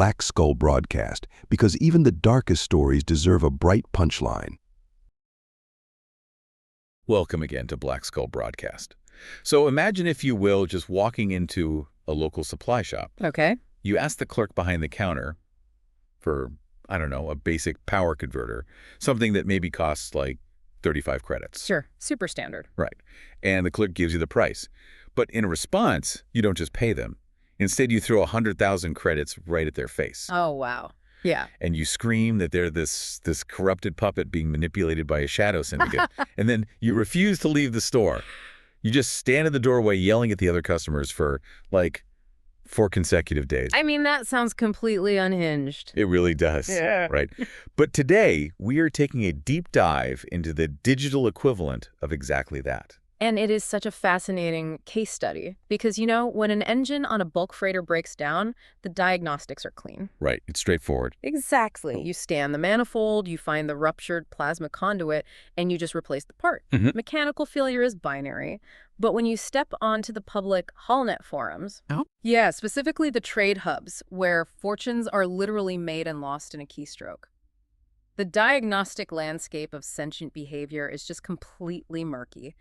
Black Skull broadcast, because even the darkest stories deserve a bright punchline. Welcome again to Black Skull Broadcast. So imagine, if you will, just walking into a local supply shop. Okay. You ask the clerk behind the counter for, I don't know, a basic power converter, something that maybe costs like 35 credits. Sure. Super standard. Right. And the clerk gives you the price. But in response, you don't just pay them. Instead, you throw 100,000 credits right at their face. Oh, wow. Yeah. And you scream that they're this corrupted puppet being manipulated by a shadow syndicate. And then you refuse to leave the store. You just stand in the doorway yelling at the other customers for, like, 4 consecutive days. I mean, that sounds completely unhinged. It really does. Yeah. Right. But today, we are taking a deep dive into the digital equivalent of exactly that. And it is such a fascinating case study because, when an engine on a bulk freighter breaks down, the diagnostics are clean. Right. It's straightforward. Exactly. You scan the manifold, you find the ruptured plasma conduit, and you just replace the part. Mechanical failure is binary. But when you step onto the public HallNet forums, specifically the trade hubs, where fortunes are literally made and lost in a keystroke, the diagnostic landscape of sentient behavior is just completely murky.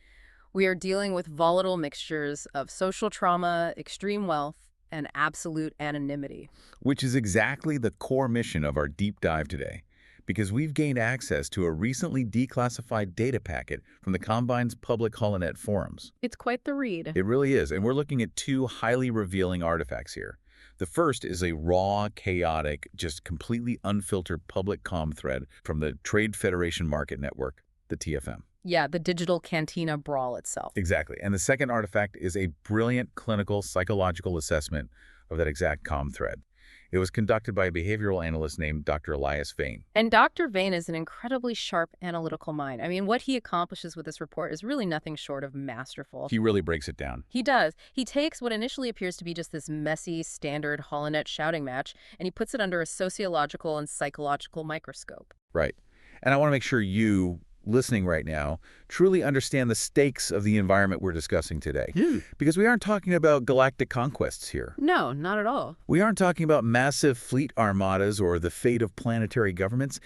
We are dealing with volatile mixtures of social trauma, extreme wealth, and absolute anonymity. Which is exactly the core mission of our deep dive today, because we've gained access to a recently declassified data packet from the Combine's public HoloNet forums. It's quite the read. It really is, and we're looking at 2 highly revealing artifacts here. The first is a raw, chaotic, just completely unfiltered public comm thread from the Trade Federation Market Network, the TFM. Yeah, the digital cantina brawl itself. Exactly. And the second artifact is a brilliant clinical psychological assessment of that exact comm thread. It was conducted by a behavioral analyst named Dr. Elias Vane. And Dr. Vane is an incredibly sharp analytical mind. I mean, what he accomplishes with this report is really nothing short of masterful. He really breaks it down. He does. He takes what initially appears to be just this messy, standard HoloNet shouting match, and he puts it under a sociological and psychological microscope. Right. And I want to make sure you, listening right now, truly understand the stakes of the environment we're discussing today. Because we aren't talking about galactic conquests here. No, not at all. We aren't talking about massive fleet armadas or the fate of planetary governments.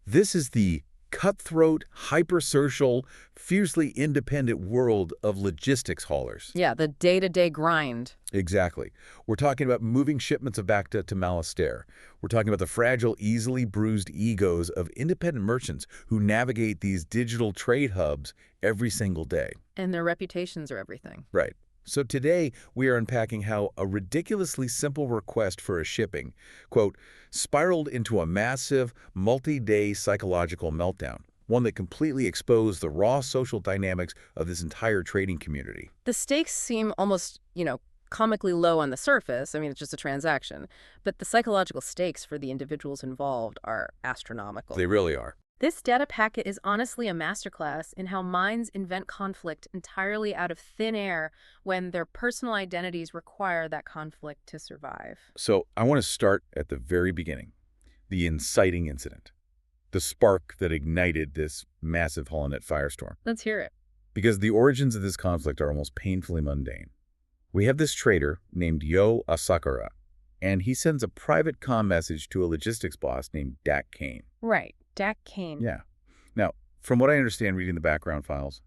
This is the cutthroat, hyper-social, fiercely independent world of logistics haulers. Yeah, the day-to-day grind. Exactly. We're talking about moving shipments of Bacta to Malastair. We're talking about the fragile, easily bruised egos of independent merchants who navigate these digital trade hubs every single day. And their reputations are everything. Right. So today, we are unpacking how a ridiculously simple request for a shipping, quote, spiraled into a massive, multi-day psychological meltdown, one that completely exposed the raw social dynamics of this entire trading community. The stakes seem almost, comically low on the surface. I mean, it's just a transaction. But the psychological stakes for the individuals involved are astronomical. They really are. This data packet is honestly a masterclass in how minds invent conflict entirely out of thin air when their personal identities require that conflict to survive. So I want to start at the very beginning, the inciting incident, the spark that ignited this massive HoloNet firestorm. Let's hear it. Because the origins of this conflict are almost painfully mundane. We have this trader named YOH ASAKURA, and he sends a private comm message to a logistics boss named Dak Kane. Right. Dak Kane. Yeah. Now, from what I understand reading the background files,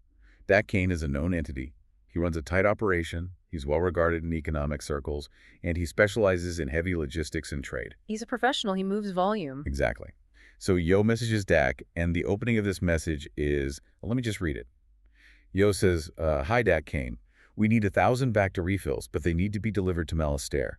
Dak Kane is a known entity. He runs a tight operation, he's well regarded in economic circles, and he specializes in heavy logistics and trade. He's a professional. He moves volume. Exactly. So YOH messages Dak, and the opening of this message is, well, let me just read it. YOH says, Hi, Dak Kane. We need 1,000 Bacta refills, but they need to be delivered to Malastair.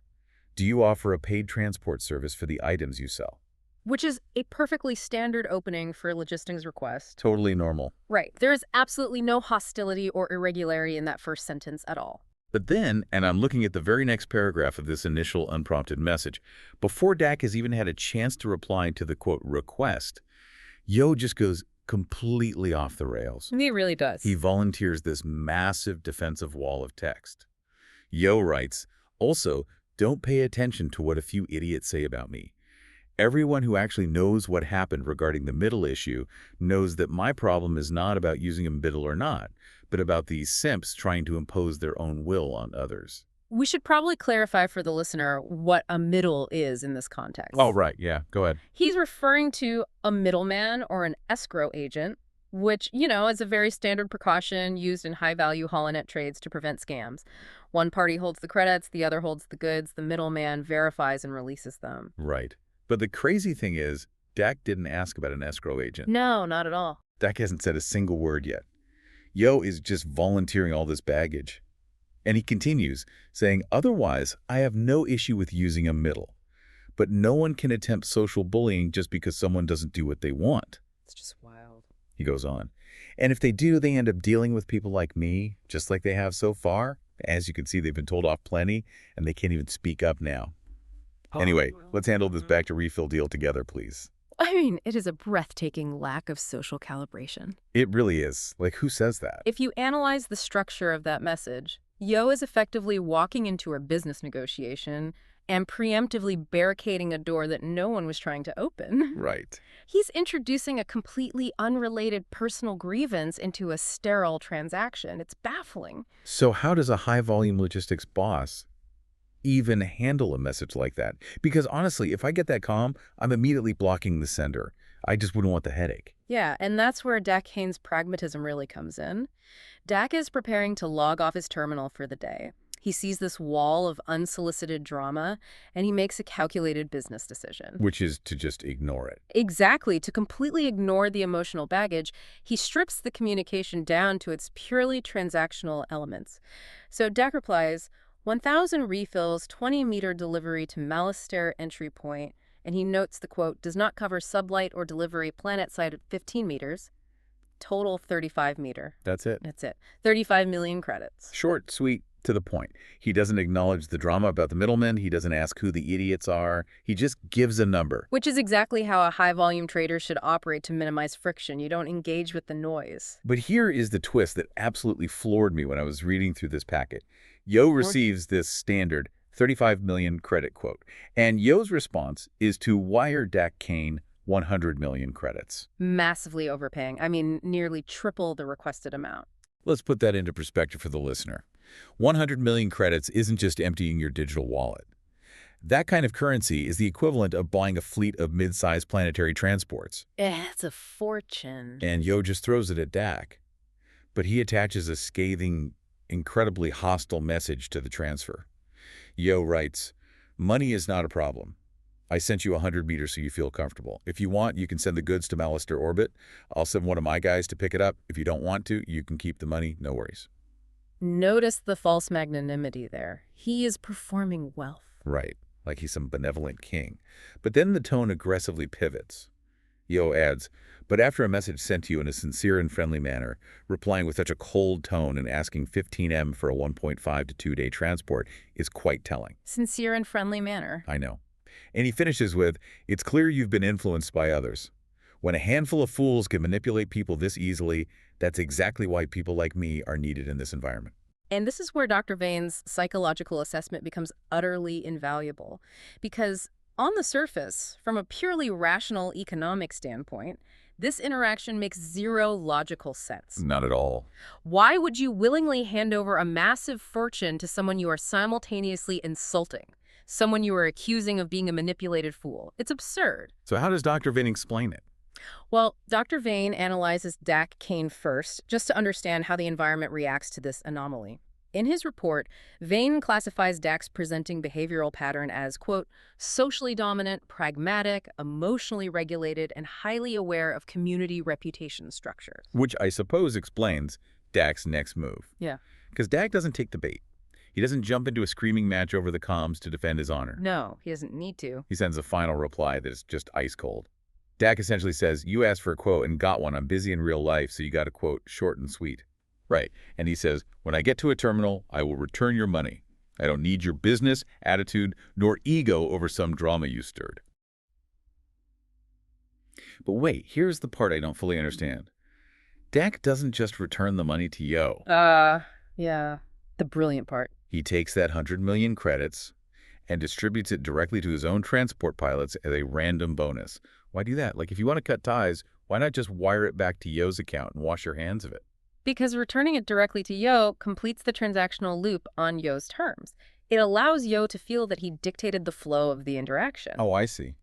Do you offer a paid transport service for the items you sell? Which is a perfectly standard opening for a logistics request. Totally normal. Right. There is absolutely no hostility or irregularity in that first sentence at all. But then, and I'm looking at the very next paragraph of this initial unprompted message, before Dak has even had a chance to reply to the, quote, request, YOH just goes completely off the rails. He really does. He volunteers this massive defensive wall of text. YOH writes, also, don't pay attention to what a few idiots say about me. Everyone who actually knows what happened regarding the middle issue knows that my problem is not about using a middle or not, but about these simps trying to impose their own will on others. We should probably clarify for the listener what a middle is in this context. Oh, right. Yeah, go ahead. He's referring to a middleman or an escrow agent, which, is a very standard precaution used in high-value holonet trades to prevent scams. One party holds the credits, the other holds the goods, the middleman verifies and releases them. Right. But the crazy thing is, Dak didn't ask about an escrow agent. No, not at all. Dak hasn't said a single word yet. Yo is just volunteering all this baggage. And he continues, saying, otherwise, I have no issue with using a middle. But no one can attempt social bullying just because someone doesn't do what they want. It's just wild. He goes on. And if they do, they end up dealing with people like me, just like they have so far. As you can see, they've been told off plenty, and they can't even speak up now. Anyway, let's handle this back to refill deal together, please. I mean, it is a breathtaking lack of social calibration. It really is. Like, who says that? If you analyze the structure of that message, Yo is effectively walking into a business negotiation and preemptively barricading a door that no one was trying to open. Right. He's introducing a completely unrelated personal grievance into a sterile transaction. It's baffling. So how does a high-volume logistics boss even handle a message like that? Because honestly, if I get that calm, I'm immediately blocking the sender. I just wouldn't want the headache. Yeah, and that's where Dak Kane's pragmatism really comes in. Dak is preparing to log off his terminal for the day. He sees this wall of unsolicited drama, and he makes a calculated business decision. Which is to just ignore it. Exactly. To completely ignore the emotional baggage, he strips the communication down to its purely transactional elements. So Dak replies, 1,000 refills, 20-meter delivery to Malastare entry point, and he notes the quote, does not cover sublight or delivery planet side at 15 meters. Total 35 meter. That's it. That's it. 35 million credits. Short, sweet, to the point. He doesn't acknowledge the drama about the middlemen. He doesn't ask who the idiots are. He just gives a number. Which is exactly how a high-volume trader should operate to minimize friction. You don't engage with the noise. But here is the twist that absolutely floored me when I was reading through this packet. Yo receives this standard 35 million credit quote, and Yo's response is to wire Dak Kane 100 million credits. Massively overpaying. I mean, nearly triple the requested amount. Let's put that into perspective for the listener. 100 million credits isn't just emptying your digital wallet. That kind of currency is the equivalent of buying a fleet of mid-sized planetary transports. It's a fortune. And Yo just throws it at Dak. But he attaches a scathing, incredibly hostile message to the transfer. Yo writes, money is not a problem. I sent you 100 meters so you feel comfortable. If you want, you can send the goods to Malastare orbit. I'll send one of my guys to pick it up. If you don't want to, you can keep the money. No worries. Notice the false magnanimity there. He is performing wealth. Right, like he's some benevolent king. But then the tone aggressively pivots. Yo adds, but after a message sent to you in a sincere and friendly manner, replying with such a cold tone and asking 15M for a 1.5 to 2 day transport is quite telling. Sincere and friendly manner. I know. And he finishes with, it's clear you've been influenced by others. When a handful of fools can manipulate people this easily, that's exactly why people like me are needed in this environment. And this is where Dr. Vane's psychological assessment becomes utterly invaluable. Because on the surface, from a purely rational economic standpoint, this interaction makes zero logical sense. Not at all. Why would you willingly hand over a massive fortune to someone you are simultaneously insulting? Someone you are accusing of being a manipulated fool? It's absurd. So how does Dr. Vane explain it? Well, Dr. Vane analyzes Dak Kane first, just to understand how the environment reacts to this anomaly. In his report, Vane classifies Dak's presenting behavioral pattern as, quote, socially dominant, pragmatic, emotionally regulated, and highly aware of community reputation structures. Which I suppose explains Dak's next move. Yeah. Because Dak doesn't take the bait. He doesn't jump into a screaming match over the comms to defend his honor. No, he doesn't need to. He sends a final reply that is just ice cold. Dak essentially says, you asked for a quote and got one. I'm busy in real life, so you got a quote short and sweet. Right. And he says, when I get to a terminal, I will return your money. I don't need your business, attitude, nor ego over some drama you stirred. But wait, here's the part I don't fully understand. Dak doesn't just return the money to Yo. Yeah. The brilliant part. He takes that 100 million credits and distributes it directly to his own transport pilots as a random bonus. Why do that? Like, if you want to cut ties, why not just wire it back to Yo's account and wash your hands of it? Because returning it directly to Yo completes the transactional loop on Yo's terms. It allows Yo to feel that he dictated the flow of the interaction. Oh, I see.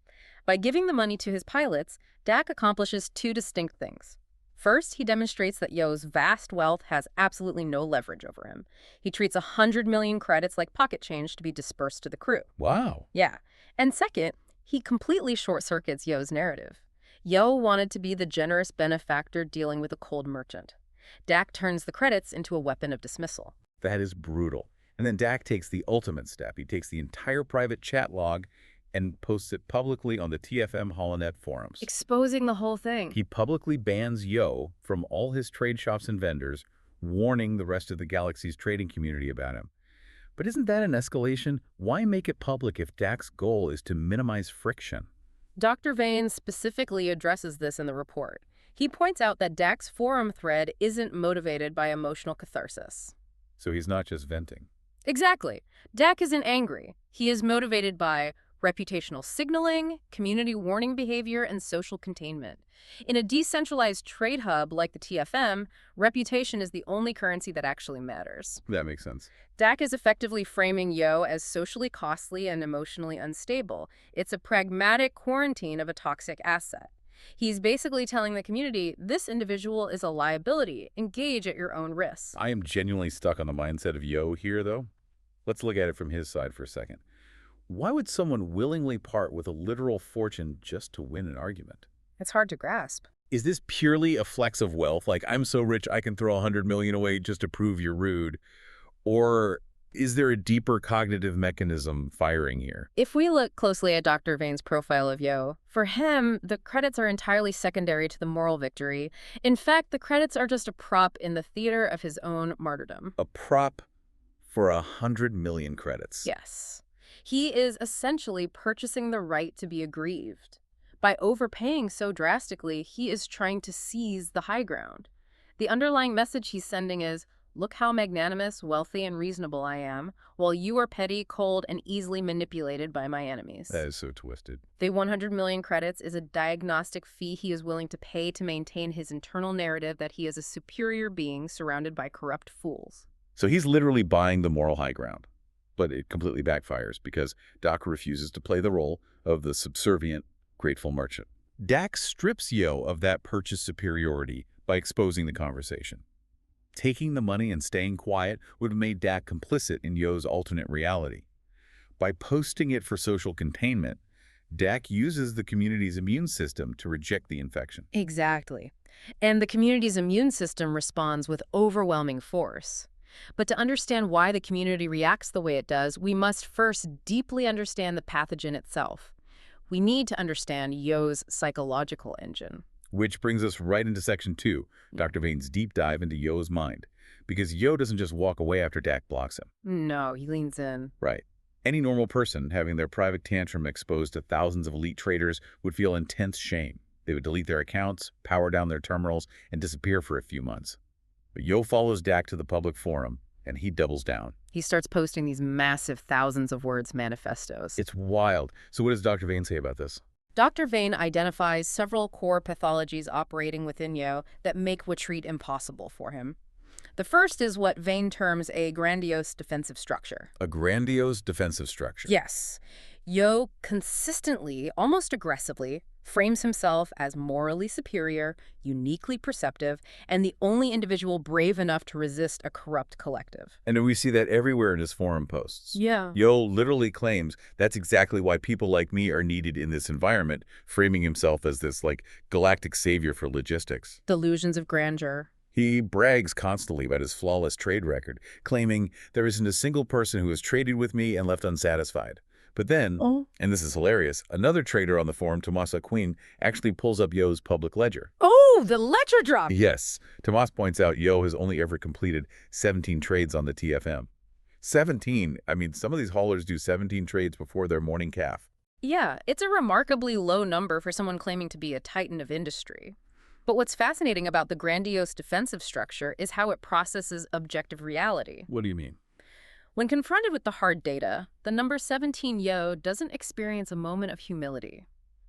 By giving the money to his pilots, Dak accomplishes two distinct things. First, he demonstrates that Yo's vast wealth has absolutely no leverage over him. He treats 100 million credits like pocket change to be dispersed to the crew. Wow. Yeah. And second, he completely short-circuits Yo's narrative. Yo wanted to be the generous benefactor dealing with a cold merchant. Dak turns the credits into a weapon of dismissal. That is brutal. And then Dak takes the ultimate step. He takes the entire private chat log and posts it publicly on the TFM Holonet forums. Exposing the whole thing. He publicly bans Yo from all his trade shops and vendors, warning the rest of the galaxy's trading community about him. But isn't that an escalation? Why make it public if Dak's goal is to minimize friction? Dr. Vane specifically addresses this in the report. He points out that Dak's forum thread isn't motivated by emotional catharsis. So he's not just venting. Exactly. Dak isn't angry. He is motivated by reputational signaling, community warning behavior, and social containment. In a decentralized trade hub like the TFM, reputation is the only currency that actually matters. That makes sense. Dak is effectively framing Yo as socially costly and emotionally unstable. It's a pragmatic quarantine of a toxic asset. He's basically telling the community, this individual is a liability. Engage at your own risk. I am genuinely stuck on the mindset of Yo here, though. Let's look at it from his side for a second. Why would someone willingly part with a literal fortune just to win an argument? It's hard to grasp. Is this purely a flex of wealth, like I'm so rich I can throw 100 million away just to prove you're rude? Or is there a deeper cognitive mechanism firing here? If we look closely at Dr. Vane's profile of Yo, for him, the credits are entirely secondary to the moral victory. In fact, the credits are just a prop in the theater of his own martyrdom. A prop for 100 million credits. Yes. He is essentially purchasing the right to be aggrieved. By overpaying so drastically, he is trying to seize the high ground. The underlying message he's sending is, look how magnanimous, wealthy, and reasonable I am, while you are petty, cold, and easily manipulated by my enemies. That is so twisted. The 100 million credits is a diagnostic fee he is willing to pay to maintain his internal narrative that he is a superior being surrounded by corrupt fools. So he's literally buying the moral high ground. But it completely backfires because Dak refuses to play the role of the subservient, grateful merchant. Dak strips Yo of that purchase superiority by exposing the conversation. Taking the money and staying quiet would have made Dak complicit in Yo's alternate reality. By posting it for social containment, Dak uses the community's immune system to reject the infection. Exactly. And the community's immune system responds with overwhelming force. But to understand why the community reacts the way it does, we must first deeply understand the pathogen itself. We need to understand Yo's psychological engine. Which brings us right into Section 2, Dr. Vane's deep dive into Yo's mind. Because Yo doesn't just walk away after Dak blocks him. No, he leans in. Right. Any normal person having their private tantrum exposed to thousands of elite traders would feel intense shame. They would delete their accounts, power down their terminals, and disappear for a few months. But Yo follows Dak to the public forum, and he doubles down. He starts posting these massive thousands of words manifestos. It's wild. So what does Dr. Vane say about this? Dr. Vane identifies several core pathologies operating within Yo that make retreat impossible for him. The first is what Vane terms a grandiose defensive structure. A grandiose defensive structure. Yes. Yo consistently, almost aggressively, frames himself as morally superior, uniquely perceptive, and the only individual brave enough to resist a corrupt collective. And we see that everywhere in his forum posts. Yeah. Yo literally claims that's exactly why people like me are needed in this environment, framing himself as this, galactic savior for logistics. Delusions of grandeur. He brags constantly about his flawless trade record, claiming there isn't a single person who has traded with me and left unsatisfied. But then, and this is hilarious, another trader on the forum, Tomas Aquin, actually pulls up Yo's public ledger. Oh, the ledger drop! Yes. Tomas points out Yo has only ever completed 17 trades on the TFM. 17? I mean, some of these haulers do 17 trades before their morning calf. Yeah, it's a remarkably low number for someone claiming to be a titan of industry. But what's fascinating about the grandiose defensive structure is how it processes objective reality. What do you mean? When confronted with the hard data, the number 17 Yo doesn't experience a moment of humility.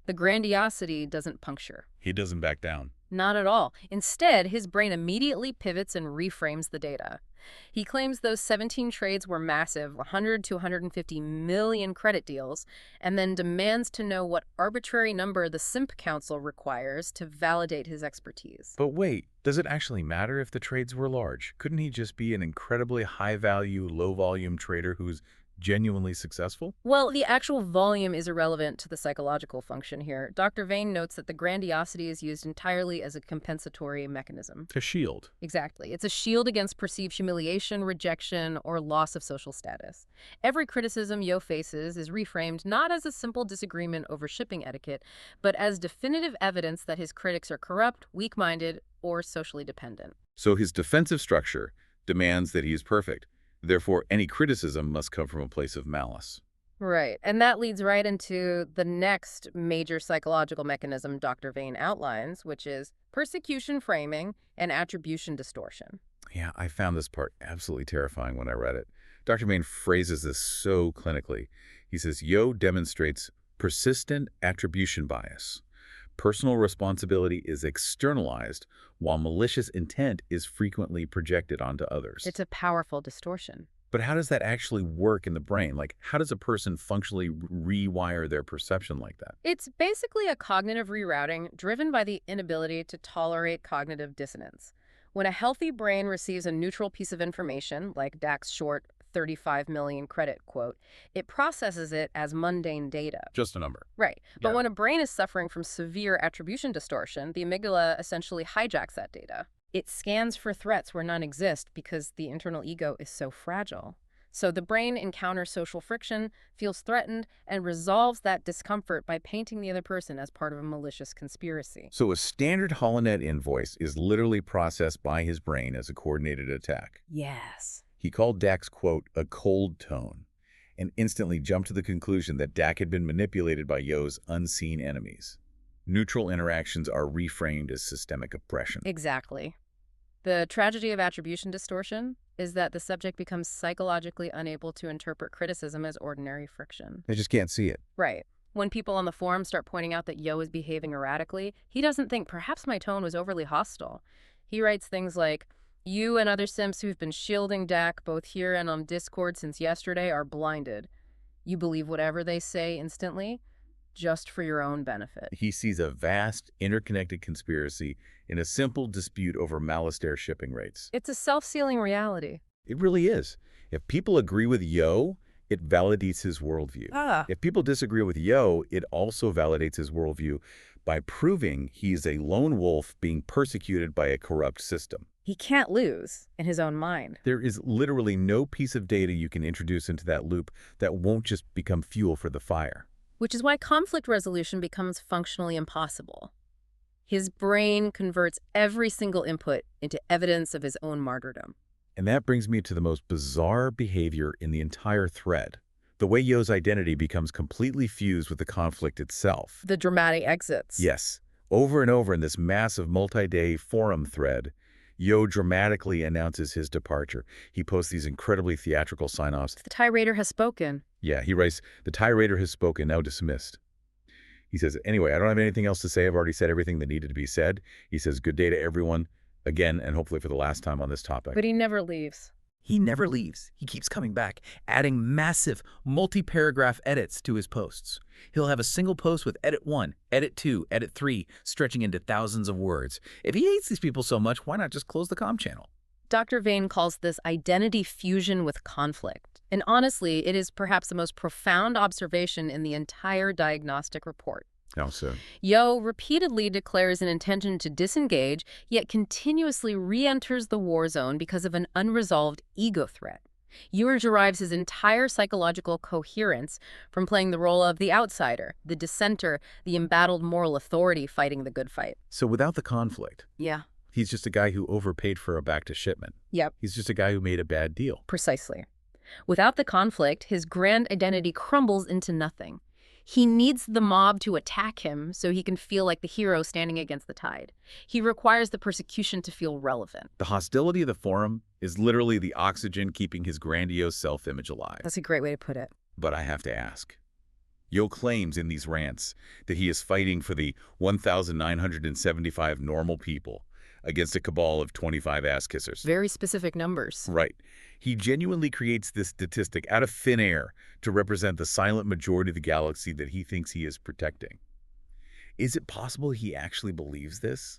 The grandiosity doesn't puncture. He doesn't back down. Not at all. Instead, his brain immediately pivots and reframes the data. He claims those 17 trades were massive, 100 to 150 million credit deals, and then demands to know what arbitrary number the SIMP Council requires to validate his expertise. But wait, does it actually matter if the trades were large? Couldn't he just be an incredibly high-value, low-volume trader who's genuinely successful? Well, the actual volume is irrelevant to the psychological function here. Dr. Vane notes that the grandiosity is used entirely as a compensatory mechanism. A shield. Exactly. It's a shield against perceived humiliation, rejection, or loss of social status. Every criticism YOH faces is reframed not as a simple disagreement over shipping etiquette, but as definitive evidence that his critics are corrupt, weak-minded, or socially dependent. So his defensive structure demands that he is perfect. Therefore, any criticism must come from a place of malice. Right. And that leads right into the next major psychological mechanism Dr. Vane outlines, which is persecution framing and attribution distortion. Yeah, I found this part absolutely terrifying when I read it. Dr. Vane phrases this so clinically. He says, YOH demonstrates persistent attribution bias. Personal responsibility is externalized, while malicious intent is frequently projected onto others. It's a powerful distortion. But how does that actually work in the brain? Like, how does a person functionally rewire their perception like that? It's basically a cognitive rerouting driven by the inability to tolerate cognitive dissonance. When a healthy brain receives a neutral piece of information, like Dak's short 35 million credit quote, it processes it as mundane data. Just a number. Right. But Yeah. when a brain is suffering from severe attribution distortion, the amygdala essentially hijacks that data. It scans for threats where none exist because the internal ego is so fragile. So the brain encounters social friction, feels threatened, and resolves that discomfort by painting the other person as part of a malicious conspiracy. So a standard HoloNet invoice is literally processed by his brain as a coordinated attack. Yes. He called Dak's quote a cold tone and instantly jumped to the conclusion that Dak had been manipulated by YOH's unseen enemies. Neutral interactions are reframed as systemic oppression. Exactly. The tragedy of attribution distortion is that the subject becomes psychologically unable to interpret criticism as ordinary friction. They just can't see it. Right. When people on the forum start pointing out that YOH is behaving erratically, he doesn't think, perhaps my tone was overly hostile. He writes things like, you and other simps who've been shielding Dak both here and on Discord since yesterday are blinded. You believe whatever they say instantly, just for your own benefit. He sees a vast, interconnected conspiracy in a simple dispute over Malastare shipping rates. It's a self-sealing reality. It really is. If people agree with YOH, it validates his worldview. If people disagree with YOH, it also validates his worldview by proving he's a lone wolf being persecuted by a corrupt system. He can't lose in his own mind. There is literally no piece of data you can introduce into that loop that won't just become fuel for the fire. Which is why conflict resolution becomes functionally impossible. His brain converts every single input into evidence of his own martyrdom. And that brings me to the most bizarre behavior in the entire thread. The way YOH's identity becomes completely fused with the conflict itself. The dramatic exits. Yes. Over and over in this massive multi-day forum thread, YOH dramatically announces his departure. He posts these incredibly theatrical sign-offs. The tirade has spoken. Yeah, he writes, the tirade has spoken, now dismissed. He says, anyway, I don't have anything else to say. I've already said everything that needed to be said. He says, good day to everyone, again, and hopefully for the last time on this topic. But he never leaves. He never leaves. He keeps coming back, adding massive, multi-paragraph edits to his posts. He'll have a single post with edit 1, edit 2, edit 3, stretching into thousands of words. If he hates these people so much, why not just close the comm channel? Dr. Vane calls this identity fusion with conflict. And honestly, it is perhaps the most profound observation in the entire diagnostic report. How so? YOH repeatedly declares an intention to disengage, yet continuously re-enters the war zone because of an unresolved ego threat. YOH derives his entire psychological coherence from playing the role of the outsider, the dissenter, the embattled moral authority fighting the good fight. So without the conflict, Yeah. he's just a guy who overpaid for a back-to-shipment. Yep. He's just a guy who made a bad deal. Precisely. Without the conflict, his grand identity crumbles into nothing. He needs the mob to attack him so he can feel like the hero standing against the tide. He requires the persecution to feel relevant. The hostility of the forum is literally the oxygen keeping his grandiose self-image alive. That's a great way to put it. But I have to ask, Yo claims in these rants that he is fighting for the 1,975 normal people against a cabal of 25 ass-kissers. Very specific numbers. Right. He genuinely creates this statistic out of thin air to represent the silent majority of the galaxy that he thinks he is protecting. Is it possible he actually believes this?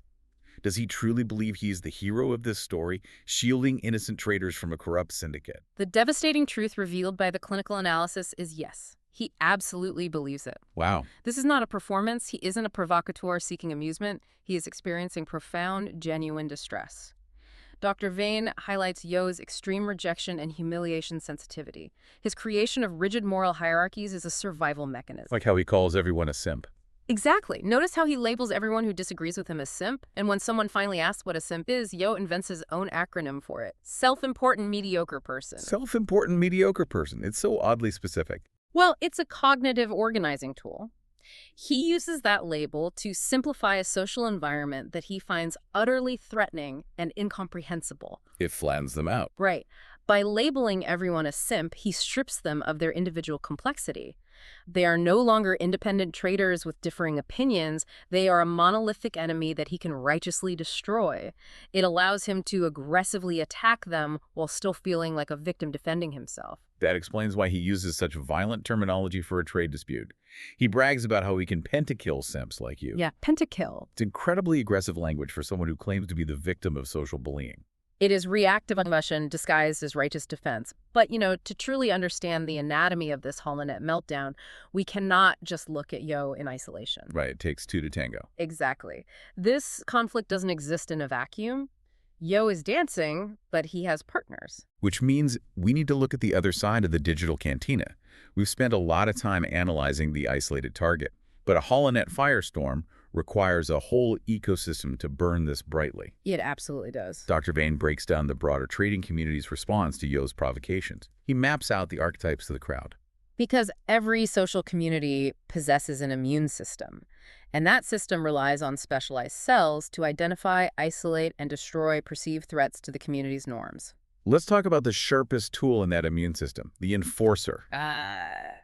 Does he truly believe he is the hero of this story, shielding innocent traders from a corrupt syndicate? The devastating truth revealed by the clinical analysis is yes. He absolutely believes it. Wow. This is not a performance. He isn't a provocateur seeking amusement. He is experiencing profound, genuine distress. Dr. Vane highlights YOH's extreme rejection and humiliation sensitivity. His creation of rigid moral hierarchies is a survival mechanism. Like how he calls everyone a simp. Exactly. Notice how he labels everyone who disagrees with him as simp, and when someone finally asks what a simp is, YOH invents his own acronym for it. Self-important mediocre person. Self-important mediocre person. It's so oddly specific. Well, it's a cognitive organizing tool. He uses that label to simplify a social environment that he finds utterly threatening and incomprehensible. It flattens them out. Right. By labeling everyone a simp, he strips them of their individual complexity. They are no longer independent traders with differing opinions. They are a monolithic enemy that he can righteously destroy. It allows him to aggressively attack them while still feeling like a victim defending himself. That explains why he uses such violent terminology for a trade dispute. He brags about how he can pentakill simps like you. Yeah, pentakill. It's incredibly aggressive language for someone who claims to be the victim of social bullying. It is reactive aggression disguised as righteous defense. But, to truly understand the anatomy of this HoloNet meltdown, we cannot just look at YOH in isolation. Right, it takes two to tango. Exactly. This conflict doesn't exist in a vacuum. YOH is dancing, but he has partners. Which means we need to look at the other side of the digital cantina. We've spent a lot of time analyzing the isolated target, but a HoloNet firestorm requires a whole ecosystem to burn this brightly. It absolutely does. Dr. Vane breaks down the broader trading community's response to YOH's provocations. He maps out the archetypes of the crowd. Because every social community possesses an immune system, and that system relies on specialized cells to identify, isolate, and destroy perceived threats to the community's norms. Let's talk about the sharpest tool in that immune system, the enforcer.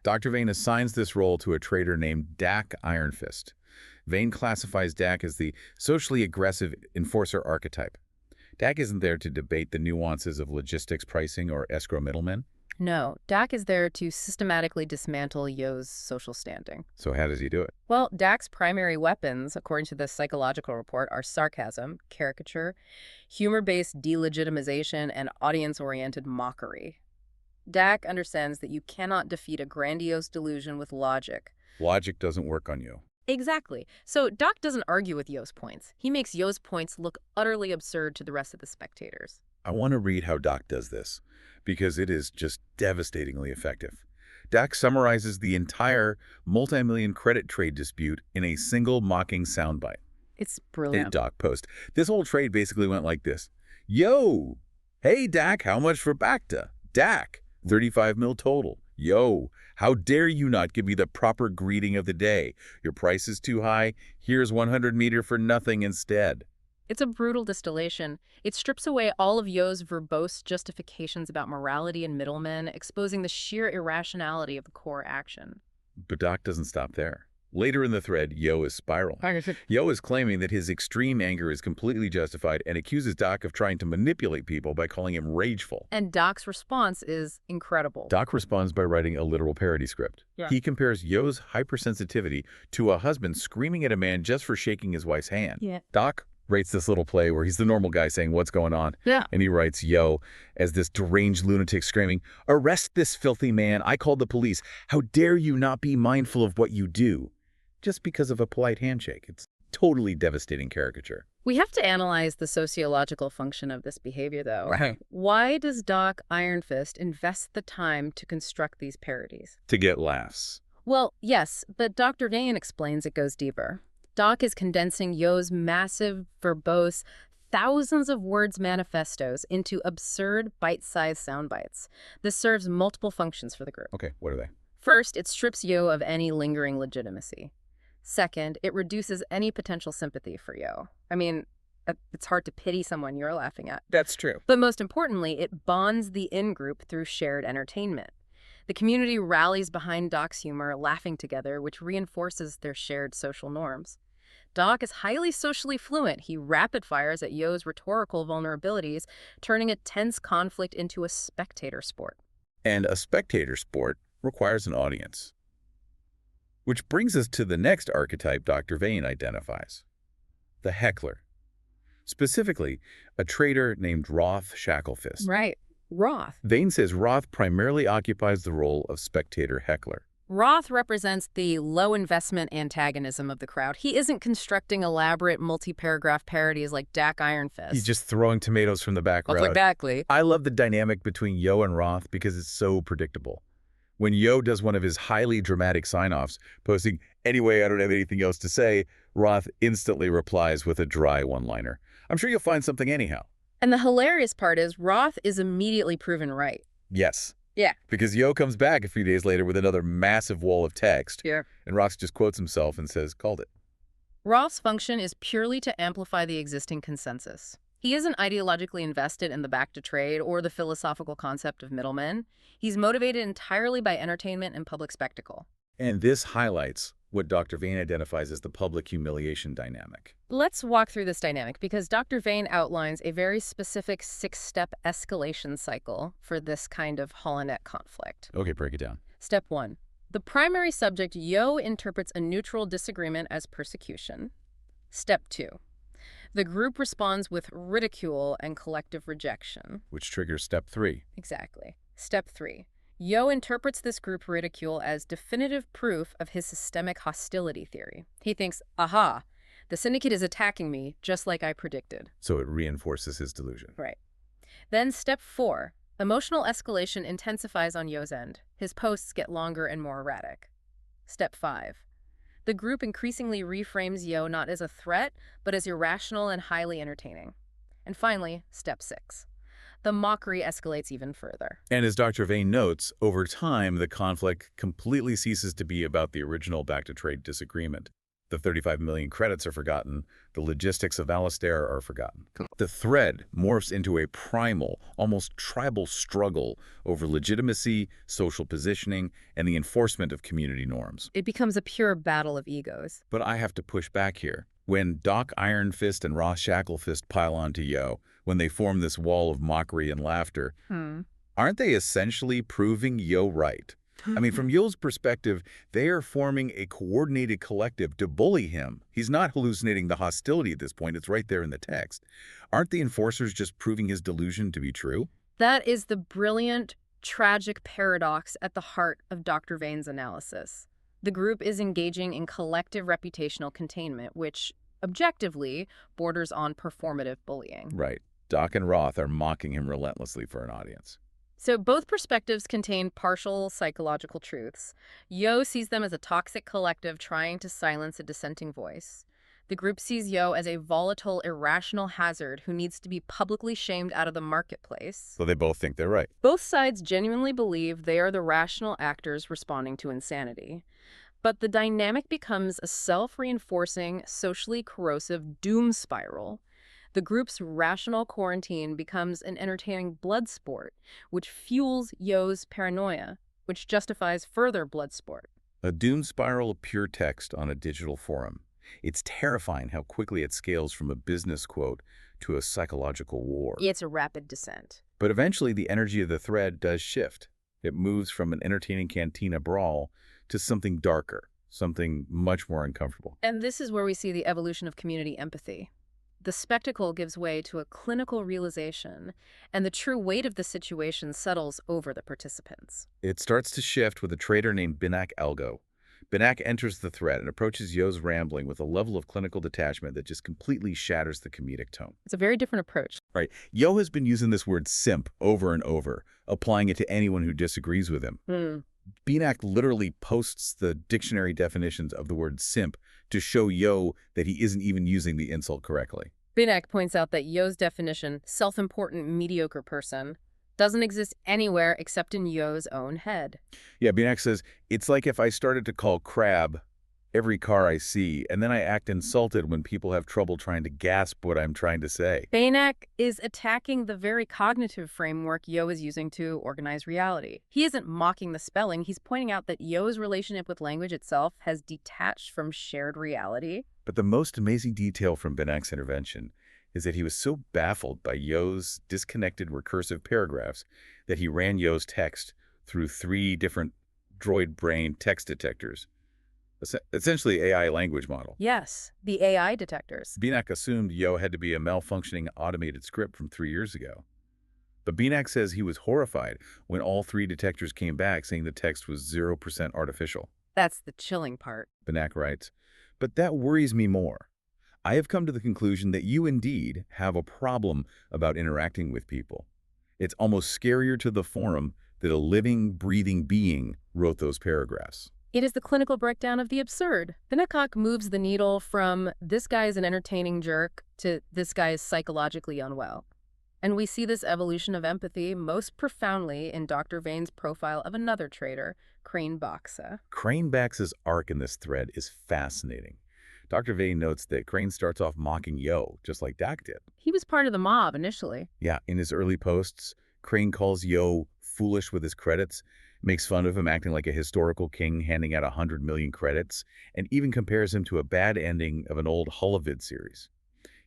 Dr. Vane assigns this role to a trader named Dak Ironfist. Vane classifies Dak as the socially aggressive enforcer archetype. Dak isn't there to debate the nuances of logistics pricing or escrow middlemen. No, Dak is there to systematically dismantle YOH's social standing. So how does he do it? Well, Dak's primary weapons, according to the psychological report, are sarcasm, caricature, humor-based delegitimization, and audience-oriented mockery. Dak understands that you cannot defeat a grandiose delusion with logic. Logic doesn't work on you. Exactly. So Dak doesn't argue with YOH's points. He makes YOH's points look utterly absurd to the rest of the spectators. I want to read how Dak does this, because it is just devastatingly effective. Dak summarizes the entire multi-million credit trade dispute in a single mocking soundbite. It's brilliant. In Dak post. This whole trade basically went like this. Yo! Hey, Dak, how much for Bacta? Dak, 35 mil total. Yo, how dare you not give me the proper greeting of the day? Your price is too high. Here's 100 meter for nothing instead. It's a brutal distillation. It strips away all of YOH's verbose justifications about morality and middlemen, exposing the sheer irrationality of the core action. But Dak doesn't stop there. Later in the thread, YOH is spiraling. YOH is claiming that his extreme anger is completely justified and accuses Dak of trying to manipulate people by calling him rageful. And Dak's response is incredible. Dak responds by writing a literal parody script. Yeah. He compares YOH's hypersensitivity to a husband screaming at a man just for shaking his wife's hand. Yeah. Dak writes this little play where he's the normal guy saying, "What's going on?" Yeah. And he writes YOH as this deranged lunatic screaming, "Arrest this filthy man. I called the police. How dare you not be mindful of what you do?" Just because of a polite handshake. It's totally devastating caricature. We have to analyze the sociological function of this behavior, though. Right. Why does Dak Ironfist invest the time to construct these parodies? To get laughs. Well, yes, but Dr. Vane explains it goes deeper. Dak is condensing YOH's massive, verbose, thousands of words manifestos into absurd, bite-sized sound bites. This serves multiple functions for the group. Okay, what are they? First, it strips YOH of any lingering legitimacy. Second, it reduces any potential sympathy for YOH. I mean, it's hard to pity someone you're laughing at. That's true. But most importantly, it bonds the in-group through shared entertainment. The community rallies behind Doc's humor, laughing together, which reinforces their shared social norms. Doc is highly socially fluent. He rapid fires at YOH's rhetorical vulnerabilities, turning a tense conflict into a spectator sport. And a spectator sport requires an audience. Which brings us to the next archetype Dr. Vane identifies, the heckler. Specifically, a trader named Roth Shacklefist. Right. Roth. Vane says Roth primarily occupies the role of spectator heckler. Roth represents the low-investment antagonism of the crowd. He isn't constructing elaborate multi-paragraph parodies like Dak Iron Fist. He's just throwing tomatoes from the back row. Exactly. I love the dynamic between YOH and Roth because it's so predictable. When YOH does one of his highly dramatic sign-offs, posting, "Anyway, I don't have anything else to say," Roth instantly replies with a dry one-liner. "I'm sure you'll find something anyhow." And the hilarious part is Roth is immediately proven right. Yes. Yeah. Because YOH comes back a few days later with another massive wall of text. Yeah. And Roth just quotes himself and says, "Called it." Roth's function is purely to amplify the existing consensus. He isn't ideologically invested in the back to trade or the philosophical concept of middlemen. He's motivated entirely by entertainment and public spectacle. And this highlights what Dr. Vane identifies as the public humiliation dynamic. Let's walk through this dynamic because Dr. Vane outlines a very specific 6-step escalation cycle for this kind of holonet conflict. Okay, break it down. Step 1. The primary subject, YOH, interprets a neutral disagreement as persecution. Step 2. The group responds with ridicule and collective rejection. Which triggers step 3. Exactly. Step 3. YOH interprets this group ridicule as definitive proof of his systemic hostility theory. He thinks, aha, the syndicate is attacking me just like I predicted. So it reinforces his delusion. Right. Then step 4. Emotional escalation intensifies on YOH's end. His posts get longer and more erratic. Step 5. The group increasingly reframes YOH not as a threat, but as irrational and highly entertaining. And finally, step 6. The mockery escalates even further. And as Dr. Vane notes, over time, the conflict completely ceases to be about the original back-to-trade disagreement. The 35 million credits are forgotten. The logistics of Alistair are forgotten. The thread morphs into a primal, almost tribal struggle over legitimacy, social positioning, and the enforcement of community norms. It becomes a pure battle of egos. But I have to push back here. When Doc Iron Fist and Roth Shacklefist pile onto YOH, when they form this wall of mockery and laughter, aren't they essentially proving YOH right? I mean, from YOH's perspective, they are forming a coordinated collective to bully him. He's not hallucinating the hostility at this point. It's right there in the text. Aren't the enforcers just proving his delusion to be true? That is the brilliant, tragic paradox at the heart of Dr. Vane's analysis. The group is engaging in collective reputational containment, which, objectively, borders on performative bullying. Right. Doc and Roth are mocking him relentlessly for an audience. So both perspectives contain partial psychological truths. YOH sees them as a toxic collective trying to silence a dissenting voice. The group sees YOH as a volatile, irrational hazard who needs to be publicly shamed out of the marketplace. So they both think they're right. Both sides genuinely believe they are the rational actors responding to insanity. But the dynamic becomes a self-reinforcing, socially corrosive doom spiral. The group's rational quarantine becomes an entertaining blood sport, which fuels YOH's paranoia, which justifies further blood sport. A doom spiral of pure text on a digital forum. It's terrifying how quickly it scales from a business quote to a psychological war. It's a rapid descent. But eventually the energy of the thread does shift. It moves from an entertaining cantina brawl to something darker, something much more uncomfortable. And this is where we see the evolution of community empathy. The spectacle gives way to a clinical realization, and the true weight of the situation settles over the participants. It starts to shift with a trader named Binak Algo. Binak enters the thread and approaches YOH's rambling with a level of clinical detachment that just completely shatters the comedic tone. It's a very different approach. Right. YOH has been using this word SIMP over and over, applying it to anyone who disagrees with him. Binak literally posts the dictionary definitions of the word SIMP to show YOH that he isn't even using the insult correctly. Binak points out that YOH's definition, self-important mediocre person, doesn't exist anywhere except in YOH's own head. Yeah, Binak says, it's like if I started to call crab every car I see, and then I act insulted when people have trouble trying to gasp what I'm trying to say. Bainak is attacking the very cognitive framework Yo is using to organize reality. He isn't mocking the spelling, he's pointing out that Yo's relationship with language itself has detached from shared reality. But the most amazing detail from Banak's intervention is that he was so baffled by Yo's disconnected recursive paragraphs that he ran Yo's text through 3 different droid brain text detectors. Essentially AI language model. Yes, the AI detectors. Benak assumed Yo had to be a malfunctioning automated script from 3 years ago. But Benak says he was horrified when all 3 detectors came back saying the text was 0% artificial. That's the chilling part. Benak writes, "But that worries me more. I have come to the conclusion that you indeed have a problem about interacting with people. It's almost scarier to the forum that a living, breathing being wrote those paragraphs." It is the clinical breakdown of the absurd. Benak moves the needle from this guy is an entertaining jerk to this guy is psychologically unwell. And we see this evolution of empathy most profoundly in Dr. Vane's profile of another traitor, Crane Baksa. Crane Bax's arc in this thread is fascinating. Dr. Vane notes that Crane starts off mocking Yo, just like Dak did. He was part of the mob initially. Yeah, in his early posts, Crane calls Yo foolish with his credits, makes fun of him acting like a historical king handing out 100 million credits, and even compares him to a bad ending of an old Holovid series.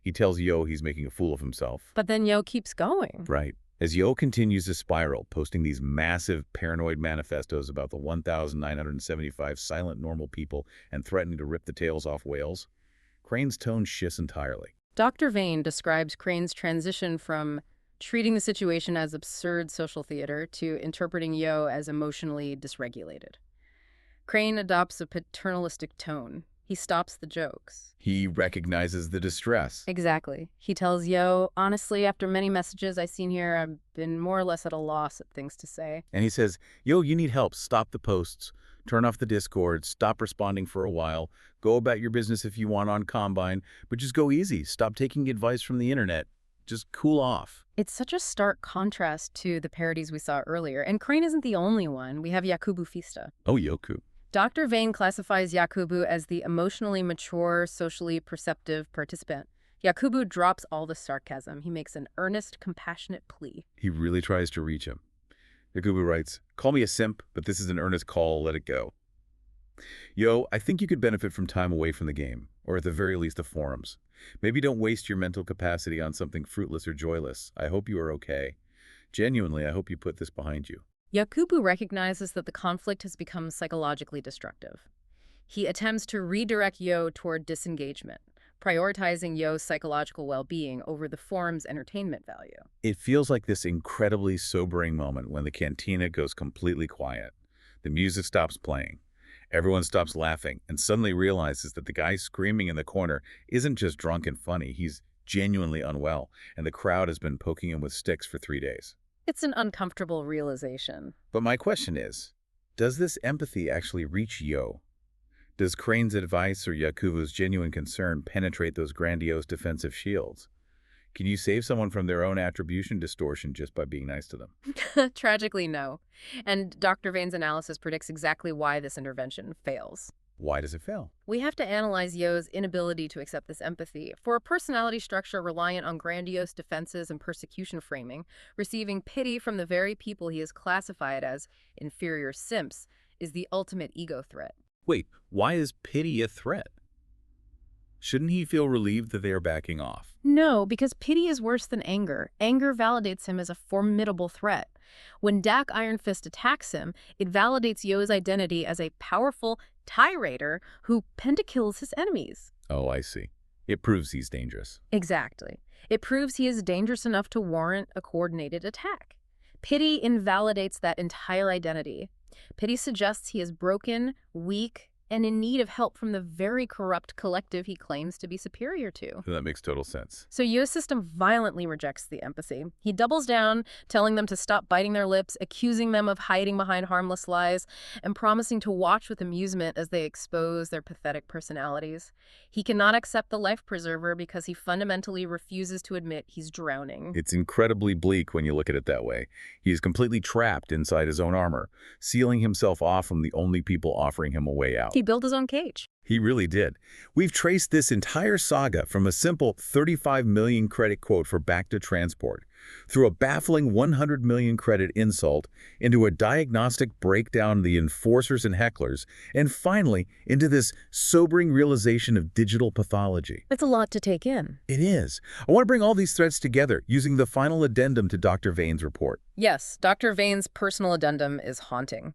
He tells Yo he's making a fool of himself. But then Yo keeps going. Right. As Yo continues to spiral, posting these massive paranoid manifestos about the 1,975 silent normal people and threatening to rip the tails off whales, Crane's tone shifts entirely. Dr. Vane describes Crane's transition from treating the situation as absurd social theater to interpreting Yo as emotionally dysregulated. Crane adopts a paternalistic tone. He stops the jokes. He recognizes the distress. Exactly. He tells Yo, honestly, after many messages I've seen here, I've been more or less at a loss at things to say. And he says, Yo, you need help. Stop the posts. Turn off the Discord. Stop responding for a while. Go about your business if you want on Combine, but just go easy. Stop taking advice from the internet. Just cool off. It's such a stark contrast to the parodies we saw earlier. And Crane isn't the only one. We have Yakubu Fista. Oh, Yoku. Dr. Vane classifies Yakubu as the emotionally mature, socially perceptive participant. Yakubu drops all the sarcasm. He makes an earnest, compassionate plea. He really tries to reach him. Yakubu writes, "Call me a simp, but this is an earnest call. Let it go. Yo, I think you could benefit from time away from the game, or at the very least the forums. Maybe don't waste your mental capacity on something fruitless or joyless. I hope you are okay. Genuinely, I hope you put this behind you." Yakubu recognizes that the conflict has become psychologically destructive. He attempts to redirect Yo toward disengagement, prioritizing Yo's psychological well-being over the forum's entertainment value. It feels like this incredibly sobering moment when the cantina goes completely quiet. The music stops playing. Everyone stops laughing and suddenly realizes that the guy screaming in the corner isn't just drunk and funny. He's genuinely unwell, and the crowd has been poking him with sticks for 3 days. It's an uncomfortable realization. But my question is, does this empathy actually reach Yo? Does Crane's advice or Yakubu's genuine concern penetrate those grandiose defensive shields? Can you save someone from their own attribution distortion just by being nice to them? Tragically, no. And Dr. Vane's analysis predicts exactly why this intervention fails. Why does it fail? We have to analyze Yo's inability to accept this empathy. For a personality structure reliant on grandiose defenses and persecution framing, receiving pity from the very people he has classified as inferior simps is the ultimate ego threat. Wait, why is pity a threat? Shouldn't he feel relieved that they are backing off? No, because pity is worse than anger. Anger validates him as a formidable threat. When Dak Iron Fist attacks him, it validates Yo's identity as a powerful tirade who pentakills his enemies. Oh, I see. It proves he's dangerous. Exactly. It proves he is dangerous enough to warrant a coordinated attack. Pity invalidates that entire identity. Pity suggests he is broken, weak, and in need of help from the very corrupt collective he claims to be superior to. That makes total sense. So Yo's system violently rejects the empathy. He doubles down, telling them to stop biting their lips, accusing them of hiding behind harmless lies, and promising to watch with amusement as they expose their pathetic personalities. He cannot accept the life preserver because he fundamentally refuses to admit he's drowning. It's incredibly bleak when you look at it that way. He is completely trapped inside his own armor, sealing himself off from the only people offering him a way out. He He built his own cage. He really did. We've traced this entire saga from a simple 35 million credit quote for Bacta transport, through a baffling 100 million credit insult, into a diagnostic breakdown of the enforcers and hecklers, and finally into this sobering realization of digital pathology. It's a lot to take in. It is. I want to bring all these threads together using the final addendum to Dr. Vane's report. Yes, Dr. Vane's personal addendum is haunting.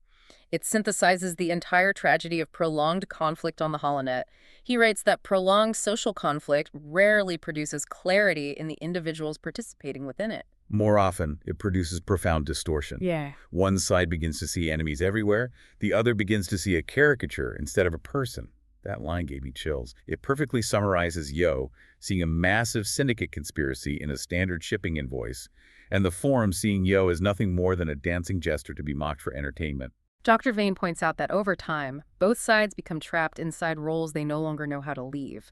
It synthesizes the entire tragedy of prolonged conflict on the HoloNet. He writes that prolonged social conflict rarely produces clarity in the individuals participating within it. More often, it produces profound distortion. Yeah. One side begins to see enemies everywhere, the other begins to see a caricature instead of a person. That line gave me chills. It perfectly summarizes YOH seeing a massive syndicate conspiracy in a standard shipping invoice, and the forum seeing YOH as nothing more than a dancing jester to be mocked for entertainment. Dr. Vane points out that over time, both sides become trapped inside roles they no longer know how to leave.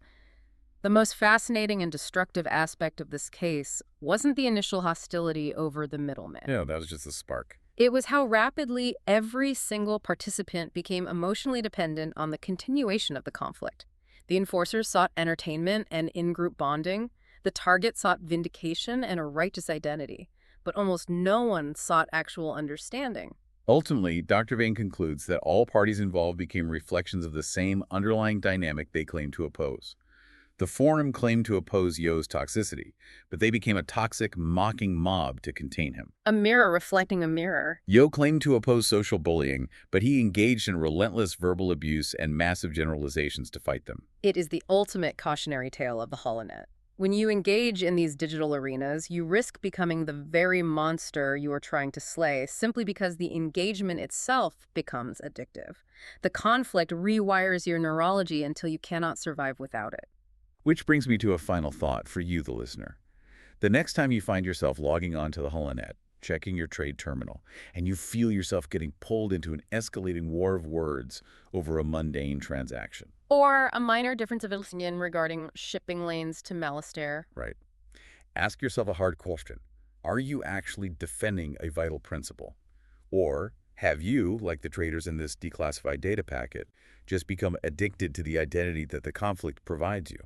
The most fascinating and destructive aspect of this case wasn't the initial hostility over the middleman. Yeah, that was just a spark. It was how rapidly every single participant became emotionally dependent on the continuation of the conflict. The enforcers sought entertainment and in-group bonding. The target sought vindication and a righteous identity. But almost no one sought actual understanding. Ultimately, Dr. Vane concludes that all parties involved became reflections of the same underlying dynamic they claimed to oppose. The forum claimed to oppose YOH's toxicity, but they became a toxic, mocking mob to contain him. A mirror reflecting a mirror. YOH claimed to oppose social bullying, but he engaged in relentless verbal abuse and massive generalizations to fight them. It is the ultimate cautionary tale of the HoloNet. When you engage in these digital arenas, you risk becoming the very monster you are trying to slay simply because the engagement itself becomes addictive. The conflict rewires your neurology until you cannot survive without it. Which brings me to a final thought for you, the listener. The next time you find yourself logging on to the HoloNet, checking your trade terminal, and you feel yourself getting pulled into an escalating war of words over a mundane transaction. Or a minor difference of opinion regarding shipping lanes to Malastare. Right. Ask yourself a hard question. Are you actually defending a vital principle? Or have you, like the traders in this declassified data packet, just become addicted to the identity that the conflict provides you?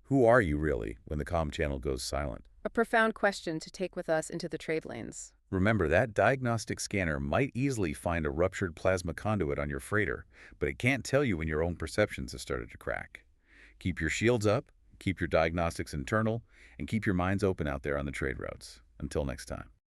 Who are you really when the comm channel goes silent? A profound question to take with us into the trade lanes. Remember, that diagnostic scanner might easily find a ruptured plasma conduit on your freighter, but it can't tell you when your own perceptions have started to crack. Keep your shields up, keep your diagnostics internal, and keep your minds open out there on the trade routes. Until next time.